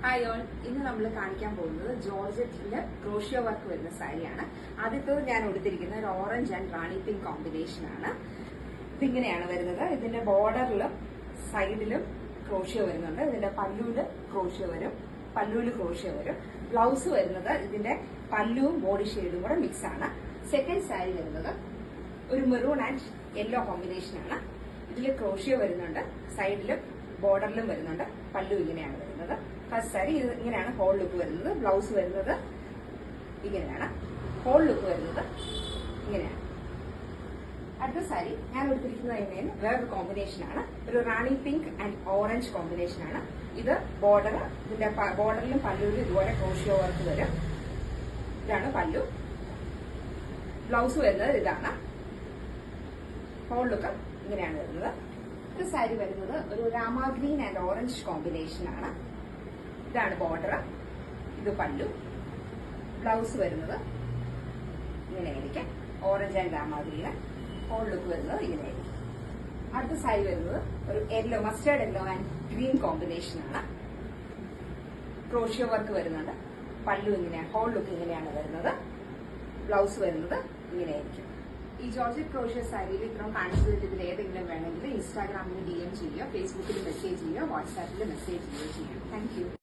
Hi all, ഇന്ന് നമ്മൾ കാണിക്കാൻ പോകുന്നത് ജോർജറ്റിന്റെ ക്രോഷ്യോ വർക്ക് വരുന്ന സാരിയാണ്. ആദ്യത്തേത് ഞാൻ എടുത്തിരിക്കുന്ന ഒരു orange and Rani pink combination ആണ്. ഇതിങ്ങനെയാണ് വരുന്നത്. ഇതിന്റെ ബോർഡറിലും സൈഡിലും ക്രോഷ്യോ വരുന്നുണ്ട്. ഇതിന്റെ പല്ലുവില് ക്രോഷ്യോ വരും. ബ്ലൗസ് വരുന്നത് ഇതിന്റെ പല്ലുവും ബോഡി ഷെയ്ഡും കൂടെ മിക്സ് ആണ്. സെക്കൻഡ് സാരി വരുന്നത് ഒരു മെറൂൺ ആൻഡ് യെല്ലോ കോമ്പിനേഷൻ ആണ്. ഇതിൽ ക്രോഷ്യോ വരുന്നുണ്ട്, സൈഡിലും ബോർഡറിലും വരുന്നുണ്ട്. പല്ലു ഇങ്ങനെയാണ് വരുന്നത്. ഫസ്റ്റ് സാരി ഇത് ഇങ്ങനെയാണ് ഹോൾ ലുക്ക് വരുന്നത്. ബ്ലൗസ് വരുന്നത് ഇങ്ങനെയാണ്. ഹോൾ ലുക്ക് വരുന്നത് ഇങ്ങനെയാണ്. അടുത്ത സാരി ഞാൻ എടുത്തിരിക്കുന്നത് വേറൊരു കോമ്പിനേഷൻ ആണ്. ഒരു റാണി പിങ്ക് ആൻഡ് ഓറഞ്ച് കോമ്പിനേഷൻ ആണ്. ഇത് ബോർഡർ, ഇതിന്റെ ബോർഡറിലും പല്ലുവിലും ഇതുപോലെ ക്രോഷ്യോ വർക്ക് വരും. ഇതാണ് പല്ലു. ബ്ലൗസ് വരുന്നത് ഇതാണ്. ഹോൾ ലുക്ക് ഇങ്ങനെയാണ് വരുന്നത്. അടുത്ത സാരി വരുന്നത് ഒരു rama green and orange combination ആണ്. ഇതാണ് ബോർഡർ, ഇത് പല്ലു. ബ്ലൗസ് വരുന്നത് ഇങ്ങനെയായിരിക്കും. Orange and rama green. Whole look വരുന്നത് ഇങ്ങനെയായിരിക്കും. അടുത്ത സാരി വരുന്നത് ഒരു yellow, mustard yellow and green combination ആണ്. ക്രോഷ്യോ വർക്ക് വരുന്നുണ്ട്. പല്ലു ഇങ്ങനെയാണ്, ഹോൾ ലുക്ക് ഇങ്ങനെയാണ് വരുന്നത്. ബ്ലൗസ് വരുന്നത് ഇങ്ങനെയായിരിക്കും. ഈ ജോർജറ്റ് ക്രോഷ്യോ സാരിയിൽ ഇത്രയും കാണിച്ചതിൽ ഇതിൽ ഏതെങ്കിലും വേണമെങ്കിൽ ഇൻസ്റ്റാഗ്രാമിൽ DM ചെയ്യുക, ഫേസ്ബുക്കിൽ മെസ്സേജ് ചെയ്യുക, വാട്സാപ്പിൽ മെസ്സേജ് ചെയ്യുക. Thank you.